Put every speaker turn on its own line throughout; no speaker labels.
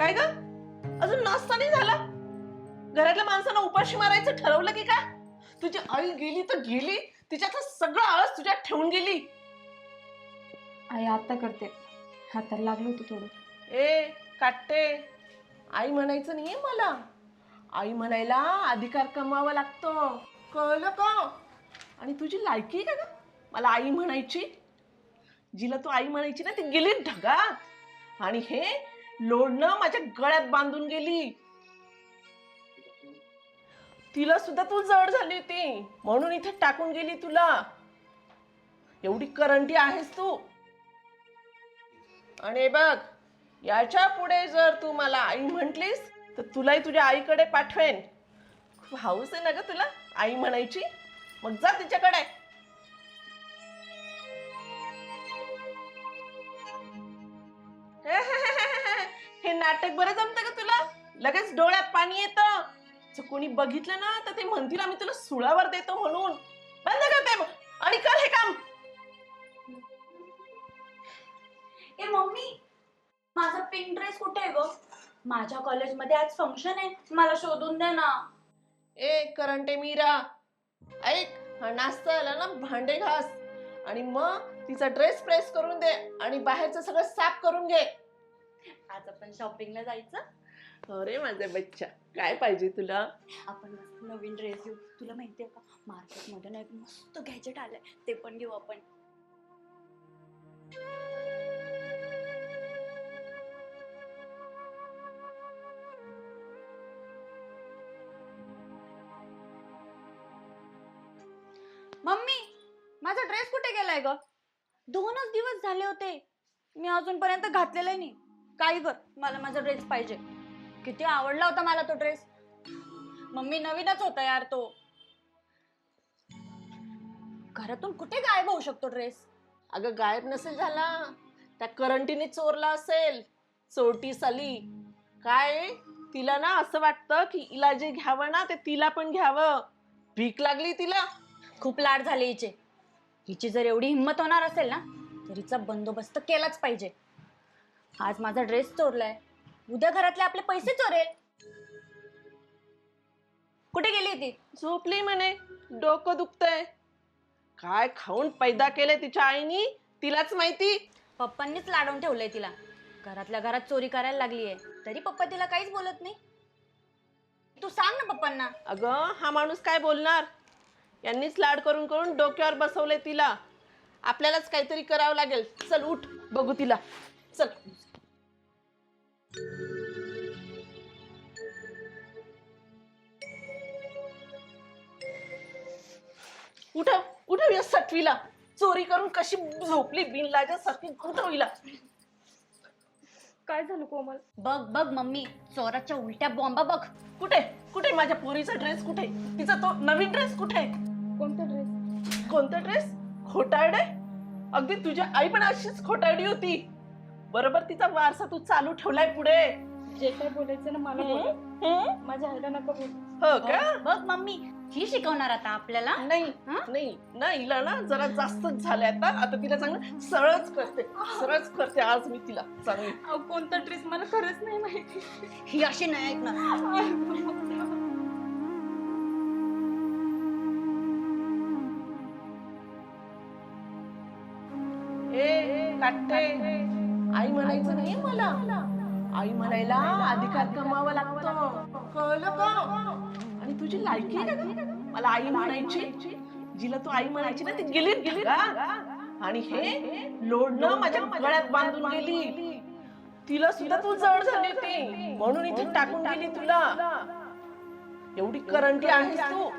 काय ग, अजून नाश्ता नाही झाला? घरातल्या माणसांना उपाशी मारायचं ठरवलं की काय? तुझी आई गेली तर गेली, तिच्यात सगळं आळस तुझ्यात ठेवून गेली.
आई आता करते, हाताला लागलं होतं थोडं.
ए काटे, आई म्हणायचं नाहीये मला. आई म्हणायला अधिकार कमावा लागतो, कळलं का? आणि तुझी लायकी का ग मला आई म्हणायची? जिला तू आई म्हणायची ना ती गेली ढगात, आणि हे लोडणं माझ्या गळ्यात बांधून गेली. तिला सुद्धा तू जड झाली होती म्हणून इथे टाकून गेली तुला. एवढी करंटी आहेस तू. आणि बघ, याच्या पुढे जर तू मला आई म्हटलीस तर तुलाही तुझ्या आईकडे पाठवेन. खूप हाऊस आहे ना ग तुला आई म्हणायची? मग जा तिच्याकडे. हे नाटक बरं जमतं का तुला? लगेच डोळ्यात पाणी येतं. कोणी बघितलं ना तर ते म्हणतील आम्ही तुला सुळावर देतो म्हणून. बंद कर ते आणि कर हे काम.
ए मम्मी, माझा पिंक ड्रेस कुठे आहे ग? माझ्या कॉलेजमध्ये आज फंक्शन आहे, मला शोधून दे ना.
ए करंटे मीरा, ऐक, हा नाश्ता आला ना भांडे घास आणि मग तिचा ड्रेस प्रेस करून दे आणि बाहेरचं सगळं साफ करून घे.
आज आपण शॉपिंगला जायचं.
अरे माझा बच्चा, काय पाहिजे तुला?
आपण मस्त नवीन ड्रेस घेऊ. तुला माहितीये का, मार्केटमध्ये ना एक मस्त गॅजेट आलंय, ते पण घेऊ आपण. मम्मी, माझा ड्रेस कुठे गेलाय ग? 2च दिवस झाले होते, मी अजूनपर्यंत घातलेला नाही. काय कर, मला माझा ड्रेस पाहिजे. किती आवडला होता मला तो ड्रेस. मम्मी, नवीनच होता यार तो. घरातून कुठे गायब होऊ शकतो ड्रेस?
अगं गायब नसेल झाला, त्या करंटीने चोरला असेल. चोरटी साली. काय तिला ना असं वाटतं की हिला जे घ्यावं ना ते तिला पण घ्यावं. भीक लागली तिला.
खूप लाड झाले हिचे. हिची जर एवढी हिंमत होणार असेल ना तर हिचा बंदोबस्त केलाच पाहिजे. आज माझा ड्रेस चोरलाय, उद्या घरातले आपले पैसे चोरेल. कुठे गेली ती?
झोपली म्हणे, डोकं दुखतंय. काय खाऊन पैदा केले तिच्या आईनी तिलाच माहिती.
पप्पांनीच लाडवून ठेवलंय तिला. घरातल्या घरात चोरी करायला लागलीये, तरी पप्पा तिला काहीच बोलत नाही. तू सांग ना पप्पांना.
अगं हा माणूस काय बोलणार? यांनीच लाड करून करून डोक्यावर बसवले तिला. आपल्यालाच काहीतरी करावं लागेल. चल उठ, बघू तिला. चल. उठव उठव या सटवीला. चोरी करून कशी झोपली बिनलाजासारखी. उठव हिला.
काय झालं कोमल? बघ बघ मम्मी, चोराच्या उलट्या बॉम्बा बघ.
कुठे कुठे माझ्या पोरीचा ड्रेस कुठे? तिचा तो नवीन ड्रेस कुठे?
कोणता ड्रेस?
कोणता ड्रेस? खोटारडे. अगदी तुझी आई पण अशीच खोटारडी होती. बरोबर तिचा वारसा तू चालू ठेवलाय पुढे.
जे काय बोलायचं ना मला बोल. माझ्या आईला नका बोल.
हो का?
बघ मम्मी, ही शिकवणार आता आपल्याला.
नाही नाही ना, हिला ना जरा जास्तच झालंय आता. आता तिला चांगलं सरळच करते आज मी तिला चांगली.
कोणता ड्रेस मला खरंच नाही माहिती. ही अशी नाही ऐकणार.
ए काटे, आई म्हणायचं नाही मला. आई म्हणायला अधिकार कमावा लागतो, कळलं का? आणि तुझी लायकी आहे का मला आई म्हणायची? जिला तू आई म्हणायची ना ती गेली का? आणि हे लोडणं माझ्या गळ्यात बांधून गेली. तिला सुद्धा तू जड झाली होती म्हणून इथे टाकून गेली तुला. एवढी करंटी आहेस तू.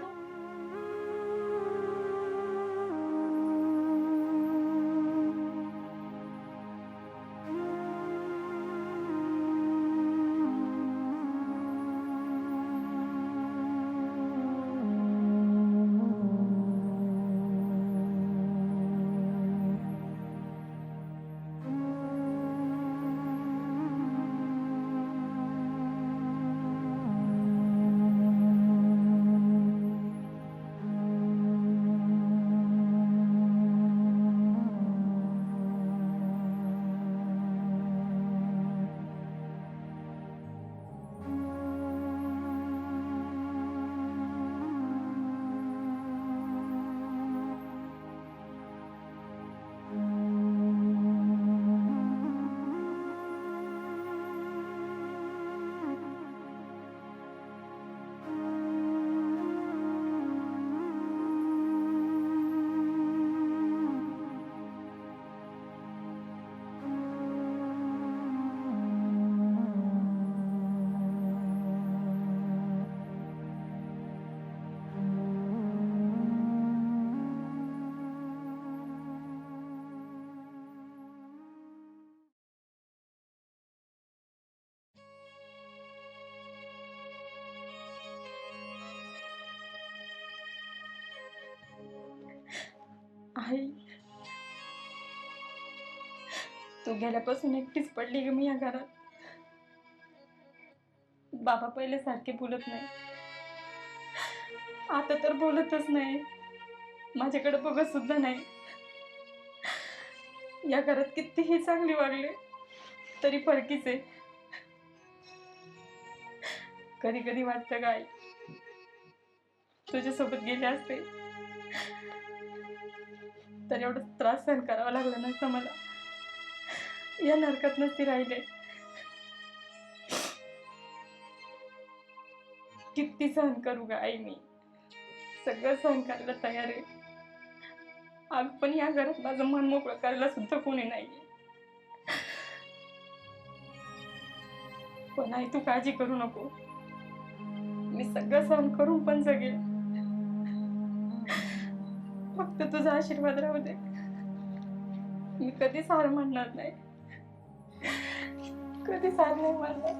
आई, तू गेल्यापासून एकटीच पडली ग मी या घरात. बाबा पहिले सारखे बोलत नाही, आता तर बोलतच नाही, माझ्याकडे बघत सुद्धा नाही. या घरात कितीही चांगली वागले तरी फरकीच आहे. कधी कधी वाटतं गाय तुझ्यासोबत गेले असते तर एवढा त्रास सहन करावा लागला नसता मला. या नरकात नसती राहिले. किती सहन करू ग आई मी, सगळं सहन करायला तयार आहे. आज पण या घरात माझं मन मोकळं करायला सुद्धा कोणी नाहीये. पण आई तू काळजी करू नको, मी सगळं सहन करून पण जगेल. फक्त तुझा आशीर्वाद राहू दे. मी कधीच हार मानणार नाही, कधीच हार नाही मानणार.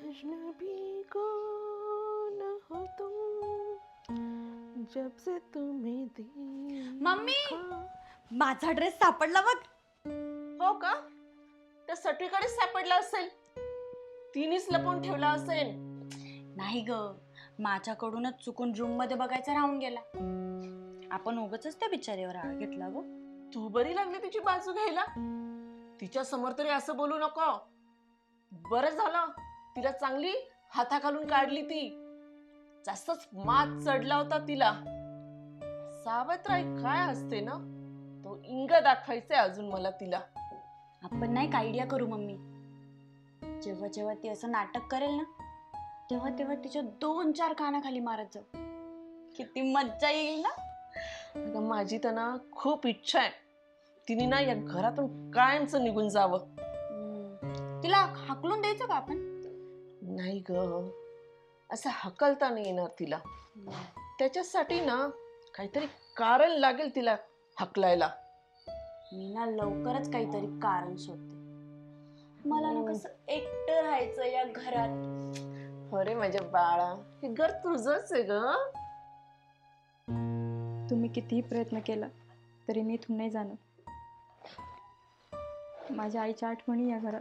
अजनबी कौन हो तुम जब से तुम्हें देखा.
मम्मी, माझा ड्रेस सापडला बघ.
हो का? त्या सटवीकडेच सापडला असेल, तिनेच लपवून ठेवला असेल.
नाही ग, माझ्याकडूनच चुकून रूम मध्ये बघायचा राहून गेला. आपण उगाचच त्या बिचारीवर राग घेतला ग.
तू बरी लागली तिची बाजू घ्यायला. तिच्या समोर तरी असं बोलू नको. बरं झालं तिला चांगली हाताखालून काढली. ती जास्तच मात चढला होता तिला. सावत्राई काय असते ना, तो इंग दाखवायचंय अजून मला तिला.
आपण नाही का आयडिया करू मम्मी. जेव्हा जेव्हा ती असं नाटक करेल ना, तेव्हा तेव्हा तिच्या 2-4 कानाखाली मारत जाऊ. किती मज्जा येईल ना.
अगं माझी तर ना खूप इच्छा आहे तिने ना या घरातून कायमचं निघून जावं.
तिला हाकलून द्यायचं का आपण?
नाही ग, असं हकलता नाही येणार तिला. त्याच्यासाठी ना काहीतरी कारण लागेल तिला हकलायला.
मी ना लवकरच काहीतरी कारण शोधते. मला ना कसं एकटं राहायचं या घरात.
अरे माझ्या बाळा, हे घर तुझंच आहे ग.
तुम्ही कितीही प्रयत्न केला तरी मी इथून नाही जाणार. माझ्या आईच्या आठवणी या घरात.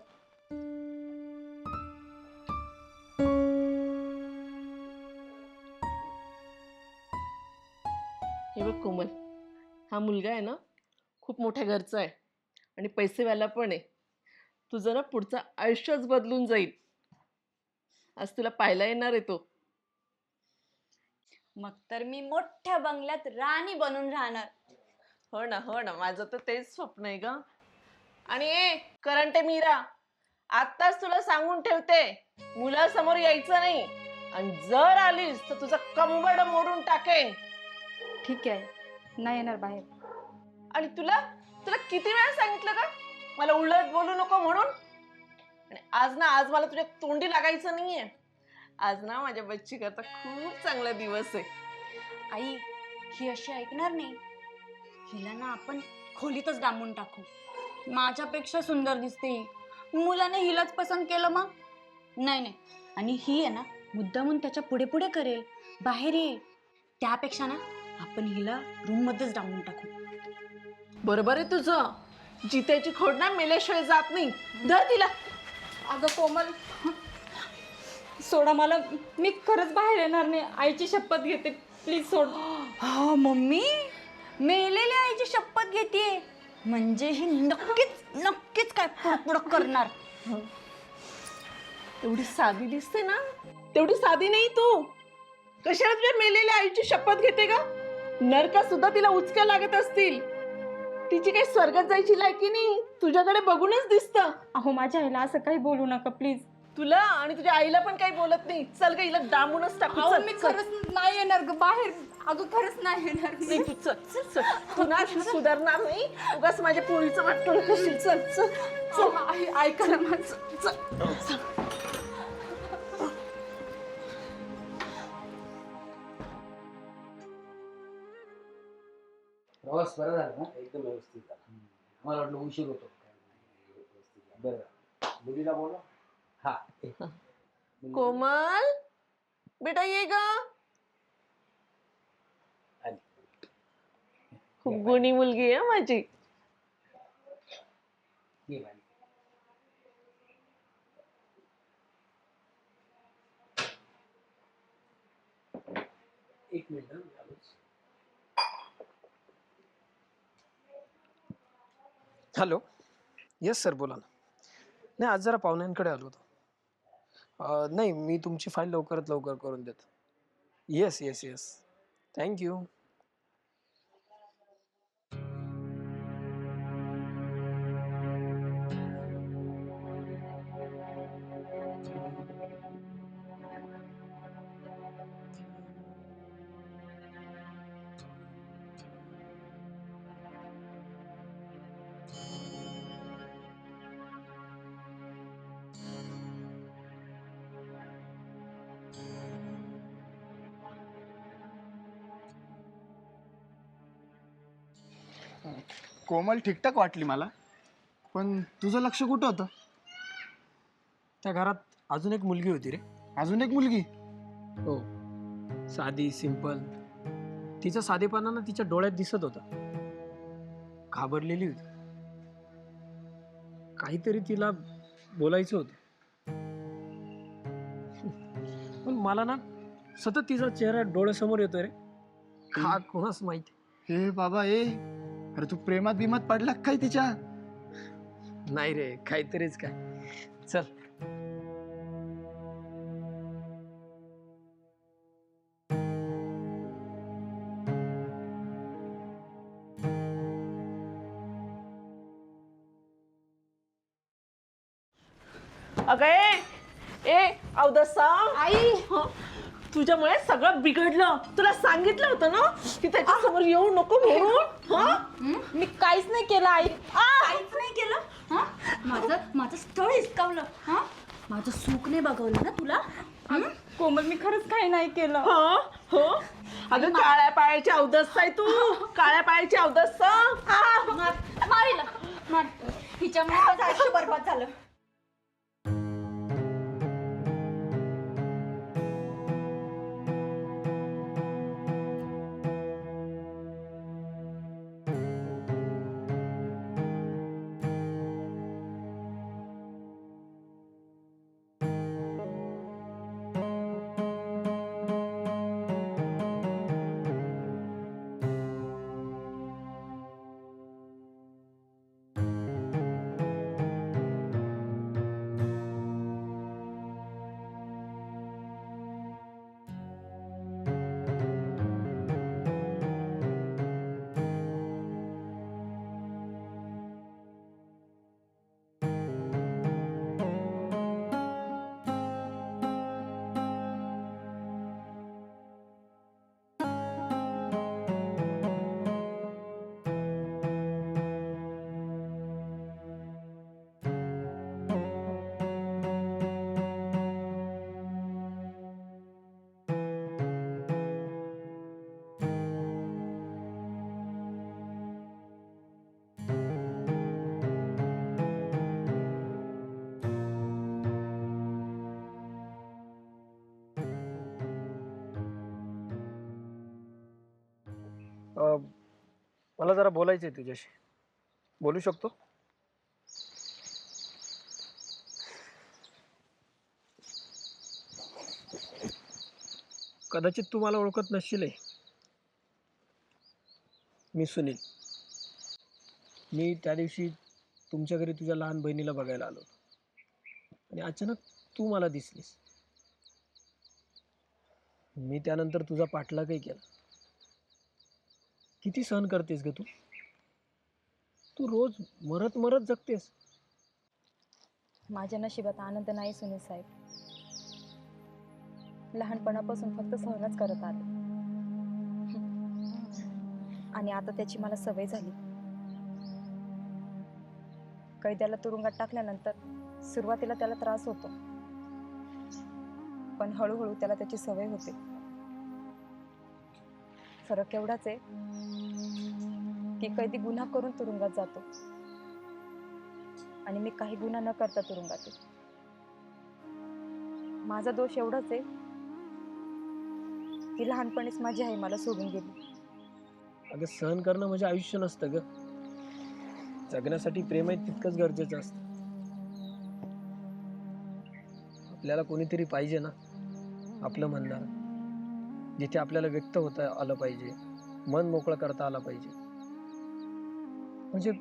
हे बघ कोमल, हा मुलगा आहे ना खूप मोठ्या घरचा आहे आणि पैसेवाला पण आहे. तुझं ना पुढचं आयुष्यच बदलून जाईल. आज तुला पाहायला येणार आहे तो.
मग तर मी मोठ्या बंगल्यात राणी बनून राहणार.
हो ना हो ना, माझं तर तेच स्वप्न आहे ग. आणि ए करंटे मीरा, आत्ताच तुला सांगून ठेवते, मुलासमोर यायचं नाही. आणि जर आलीस तर तुझं कंबड मोडून टाकेन.
ठीक आहे, नाही येणार बाहेर.
आणि तुला तुला किती वेळा सांगितलं का मला उलट बोलू नको म्हणून. आणि आज मला तुझ्या तोंडी लागायचं नाहीये. आज ना माझ्या बच्ची करता खूप चांगला दिवस आहे.
आई, ही अशी ऐकणार नाही. हिला ना आपण खोलीतच डांबून टाकू. माझ्यापेक्षा सुंदर दिसते ही. मुलाने हिलाच पसंत केलं मग नाही नाही. आणि ही आहे ना मुद्दामून त्याच्या पुढे पुढे करेल, बाहेर येईल. त्यापेक्षा ना आपण हिला रूम मध्येच डांबून टाकू.
बरोबर आहे तुझं. जित्याची खोड ना मेल्याशिवाय जात नाही. धर तिला.
अगं कोमल, सोडा मला. मी खरंच बाहेर येणार नाही. आईची शपथ घेते, प्लीज सोड.
हा मम्मी, मेलेल्या आईची शपथ घेते म्हणजे ही नक्कीच नक्कीच काय पुढं करणार.
तेवढी साधी दिसते ना, तेवढी साधी नाही तू. कशाला तुझ्या मेलेल्या आईची शपथ घेते का? नरका सुद्धा तिला उचक्या लागत असतील. तिची काही स्वर्गात जायची लायकी नाही. तुझ्याकडे बघूनच दिसतं.
अहो माझ्या आईला असं काही बोलू नका प्लीज.
तुला आणि तुझ्या आईला पण काही बोलत नाही. चल ग, हिला डांबूनच टाकू.
अहो
चल,
मी
चल.
खरंच नाही येणार ग बाहेर. अगं खरंच नाही येणार
नाही तू चल चल चल. तू ना सुधारणार नाही. उगाच माझ्या पोळीचं वाटून करशील. चल चल चल.
ऐका ना माझं.
चल चल.
प्रवास बरा झाला ना? एकदम व्यवस्थित झाला. मला वाटलं उशीर होतो. बरं, मुलीला बोला. हा
कोमल बेटा ये ग.
आली.
खूप गुणी मुलगी आहे माझी.
ये बाई. एक मिनिट हं, मी आलोच.
हॅलो. येस सर, बोला ना. नाही, आज जरा पाहुण्यांकडे आलो होतो. नाही, मी तुमची फाईल लवकरात लवकर करून देतो. Yes yes yes. थँक्यू.
कोमल ठीकठाक वाटली मला, पण तुझं लक्ष कुठं होतं?
त्या घरात अजून एक मुलगी होती रे.
अजून एक मुलगी?
हो, साधी सिंपल. तिचा साधेपणानं तिच्या डोळ्यात दिसत होता. घाबरलेली होती. काहीतरी तिला बोलायचं होतं. पण मला ना सतत तिचा चेहरा डोळ्यासमोर येतोय रे. का कोणाच माहिती.
हे बाबा ए, अरे तू प्रेमात बिमात पडला काय तिच्या?
नाही रे, काहीतरीच काय. चल.
अगं ए अवदसा आई, तुझ्यामुळे सगळं बिघडलं. तुला सांगितलं होतं ना की त्याच्या समोर येऊ नको म्हणून.
मी काहीच नाही केलं आई.
काहीच नाही केलं. हा, माझं स्थळ हिसकावलं. हा, माझं सुख नाही बघवलं ना तुला.
कोमल, मी खरंच काही नाही केलं.
हो, अगं काळ्या पायाची अवदसा आहे तू. काळ्या पायाची अवदसा.
मारीला मार. हिच्यामुळे माझं आयुष्य बरबाद झालं.
मला जरा बोलायचंय तुझ्याशी. बोलू शकतो? कदाचित तू मला ओळखत नसशील. मी सुनील. मी त्या दिवशी तुमच्या घरी तुझ्या लहान बहिणीला बघायला आलो आणि अचानक तू मला दिसलीस. मी त्यानंतर तुझा पाठलागही केला. किती सहन करतेस ग तू? तू रोज मरत मरत जगतेस.
माझ्या नशिबात आनंद नाही सुनील साहेब. लहानपणापासून फक्त सहनच करत आले आणि आता त्याची मला सवय झाली. कैद्याला तुरुंगात टाकल्यानंतर सुरुवातीला त्याला त्रास होतो, पण हळूहळू त्याला त्याची सवय होते. फरक एवढाच आहे की कैदी गुन्हा करून तुरुंगात जातो आणि मी काही गुन्हा न करता तुरुंगात. माझा दोष एवढाच आहे की लहानपणीच माझी आई मला सोडून गेली.
अगं सहन करणं म्हणजे आयुष्य नसतं ग. जगण्यासाठी प्रेम आहे तितकंच गरजेचं असतं. आपल्याला कोणीतरी पाहिजे ना, आपलं म्हणणार, जिथे आपल्याला व्यक्त होता आलं पाहिजे, मन मोकळं करता आलं पाहिजे. म्हणजे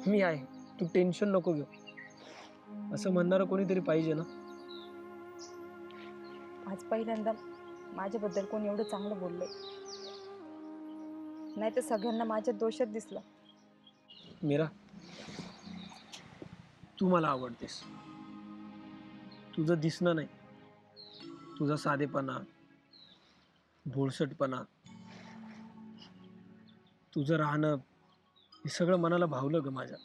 मी आहे, तू टेन्शन नको घेऊ, असं म्हणणारं कोणीतरी पाहिजे ना.
आज पहिल्यांदा माझ्याबद्दल कोणी एवढं चांगलं बोललंय. नाही तर सगळ्यांना माझ्या दोषात दिसला.
मीरा, तू मला आवडतेस. तुझं दिसणं नाही, तुझा साधेपणा, भोळसटपणा, तुझं राहणं, हे सगळं मनाला भावलं ग माझ्या.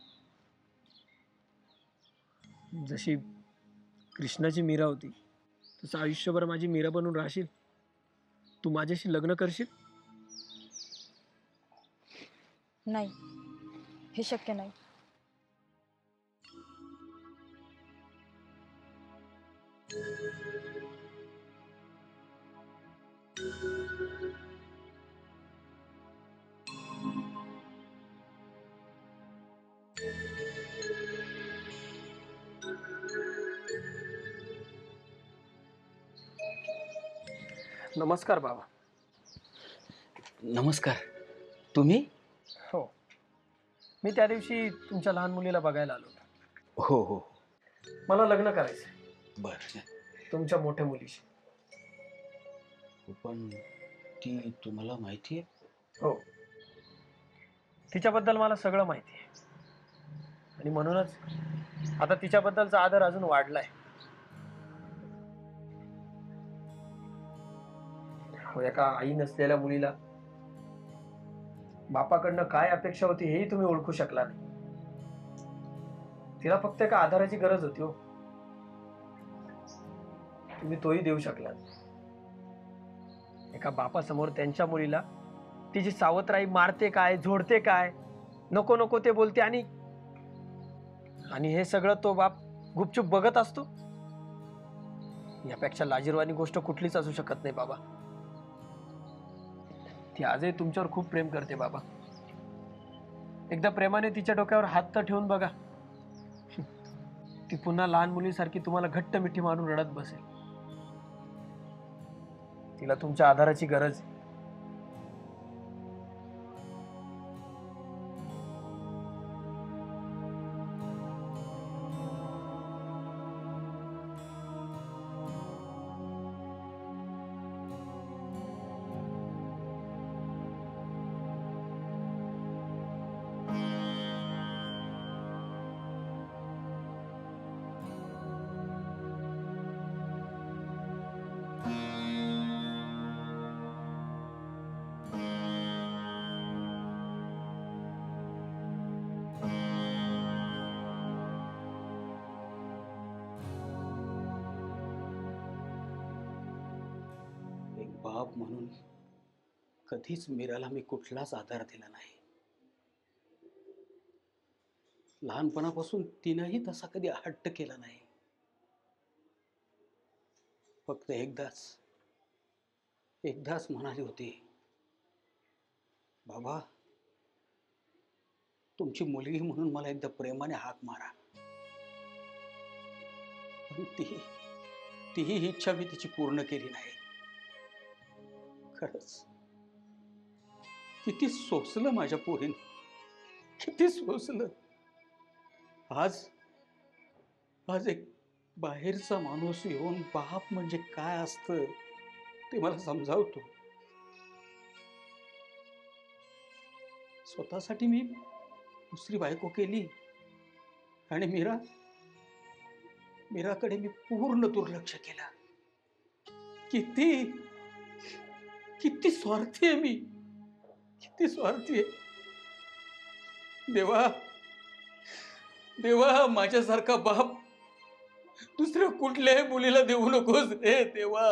जशी कृष्णाची मीरा होती, तसं आयुष्यभर माझी मीरा बनून राहशील. तू माझ्याशी लग्न करशील?
नाही, हे शक्य नाही.
नमस्कार बाबा.
नमस्कार. तुम्ही?
हो, मी त्या दिवशी तुमच्या लहान मुलीला बघायला आलो होतो.
हो हो.
मला लग्न करायचंय
बर.
तुमच्या मोठ्या मुलीशी.
पण ती तुम्हाला माहिती आहे?
हो, तिच्याबद्दल मला सगळं माहिती आहे आणि म्हणूनच आता तिच्याबद्दलचा आदर अजून वाढलाय. हो, एका आई नसलेल्या मुलीला बापाकडनं काय अपेक्षा होती हेही तुम्ही ओळखू शकला नाही. तिला फक्त एका आधाराची गरज होती हो, तुम्ही तोही देऊ शकला नाही. एका बापासमोर त्यांच्या मुलीला तिची सावत्राई मारते काय, झोडते काय, नको नको ते बोलते, आणि हे सगळं तो बाप गुपचूप बघत असतो. यापेक्षा लाजिरवाणी गोष्ट कुठलीच असू शकत नाही बाबा. ती आजही तुमच्यावर खूप प्रेम करते बाबा. एकदा प्रेमाने तिच्या डोक्यावर हात तर ठेवून बघा. ती पुन्हा लहान मुलीसारखी तुम्हाला घट्ट मिठी मारून रडत बसेल. तिला तुमच्या आधाराची गरज आहे.
एक बाप म्हणून कधीच मीराला मी कुठलाच आधार दिला नाही. लहानपणापासून तिनंही तसा कधी हट्ट केला नाही. फक्त एकदाच म्हणाली होती, बाबा तुमची मुलगी म्हणून मला एकदा प्रेमाने हाक मारा. पण तीही इच्छा मी तिची पूर्ण केली नाही. खरंच किती सोसलं माझ्या पोरीने, किती सोसलं. आज एक बाहेरचा माणूस येऊन बाप म्हणजे काय असतं ते मला समजावतो. स्वतःसाठी मी दुसरी बायको केली आणि मीराकडे मी पूर्ण दुर्लक्ष केलं. किती स्वार्थी आहे मी, किती स्वार्थी आहे. देवा माझ्यासारखा बाप दुसऱ्या कुठल्याही मुलीला देऊ नकोस रे देवा.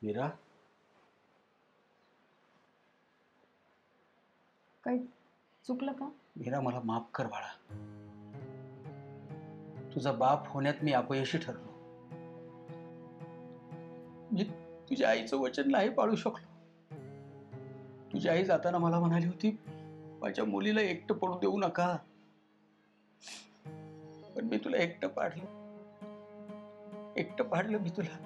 मीरा,
काय चुकलं का?
मीरा मला माफ कर बाळा. तुझा बाप होण्यात मी अपयशी ठरलो. मी तुझ्या आईचं वचन नाही पाळू शकलो. तुझी आई जाताना मला म्हणाली होती, माझ्या मुलीला एकटं पडू देऊ नका. पण मी तुला एकटं पाडलं मी तुला.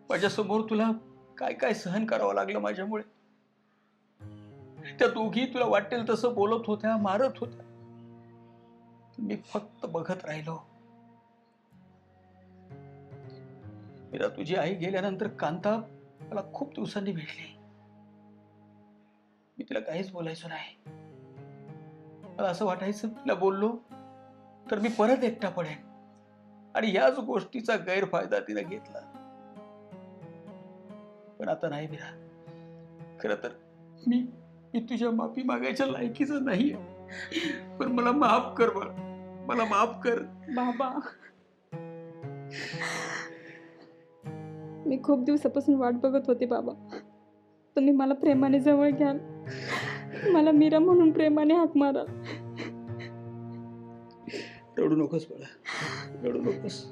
माझ्यासमोर तुला काय काय सहन करावं लागलं माझ्यामुळे. त्या दोघी तुला वाटेल तसं बोलत होत्या, मारत होत्या. मी फक्त बघत राहिलो. मीरा, तुझी आई गेल्यानंतर कांता मला खूप दिवसांनी भेटली. मी तिला काहीच बोलायचो नाही. मला असं वाटायचं, तिला बोललो तर मी परत एकटा पडेन, आणि याच गोष्टीचा गैरफायदा तिने घेतला. पण आता नाही मीरा. खरं तर मी तुझ्या माफी मागायच्या लायकीचा नाहीये. पण मला माफ कर बाळा, मला माफ कर.
बाबा, मी खूप दिवसापासून वाट बघत होते बाबा. तुम्ही मला प्रेमाने जवळ घ्याल, मला मीरा म्हणून प्रेमाने हाक माराल.
रडू नकोस बाळा, रडू नकोस.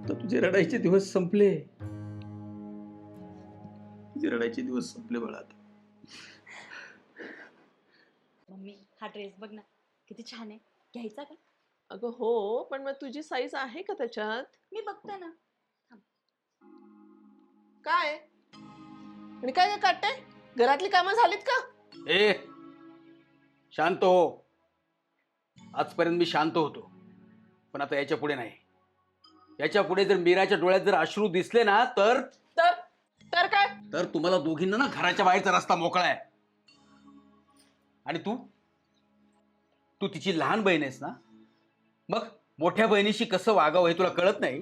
तर तुझे रडायचे दिवस संपले. तुझे रडायचे दिवस संपले बाळा आता.
मम्मी, हा ड्रेस बघ ना, किती छान आहे. घ्यायचा का?
अगं हो, पण मग तुझी साईज आहे का त्याच्यात?
मी बघते ना.
काय आणि काय काय काटते? घरातली कामं झालीत का?
ए, शांत हो. आजपर्यंत मी शांत होतो, पण आता याच्या पुढे नाही. याच्या पुढे जर मीराच्या डोळ्यात जर अश्रू दिसले ना, तर
तर तर काय?
तर तुम्हाला दोघींना ना घराच्या बाहेरचा रस्ता मोकळा आहे. आणि तू तिची लहान बहीण आहेस ना, मग मोठ्या बहिणीशी कसं वागावं हे तुला कळत नाही?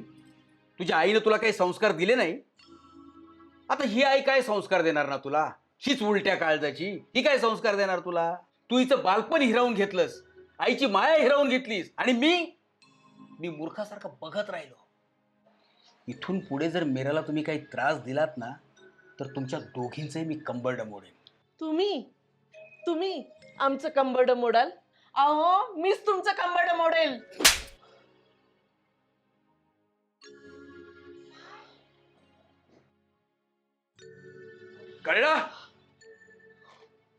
तुझ्या आईने तुला काही संस्कार दिले नाही. आता ही आई काय संस्कार देणार ना तुला? हीच उलट्या काळजाची, ही काय संस्कार देणार तुला? तू हिचं बालपण हिरावून घेतलंस, आईची माया हिरावून घेतलीस, आणि मी मूर्खासारखं बघत राहिलो. इथून पुढे जर मीराला तुम्ही काही त्रास दिलात ना, तर तुमच्या दोघींचंही मी कंबरड मोडेन.
तुम्ही आमचं कंबरड मोडाल? अहो, मीच तुमचं कंबरड मोडेल.
कळलं?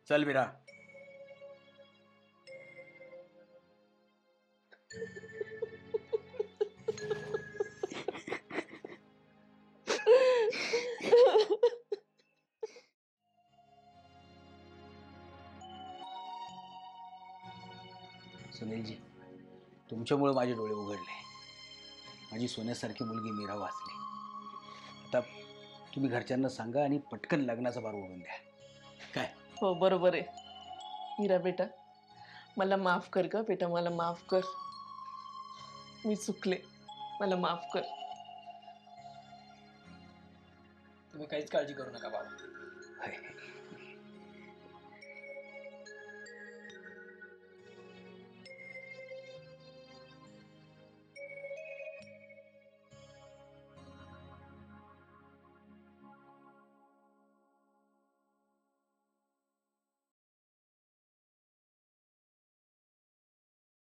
चल मीरा. सुनीलजी, तुमच्यामुळे माझे डोळे उघडले. माझी सोन्यासारखी मुलगी मीरा वाचली. आता तुम्ही घरच्यांना सांगा आणि पटकन लग्नाचा बार ओढून द्या. काय?
हो, बरोबर आहे. मीरा बेटा, मला माफ कर ग बेटा, मला माफ कर. मी चुकले, मला माफ कर.
तुम्ही काहीच काळजी करू नका बाबा.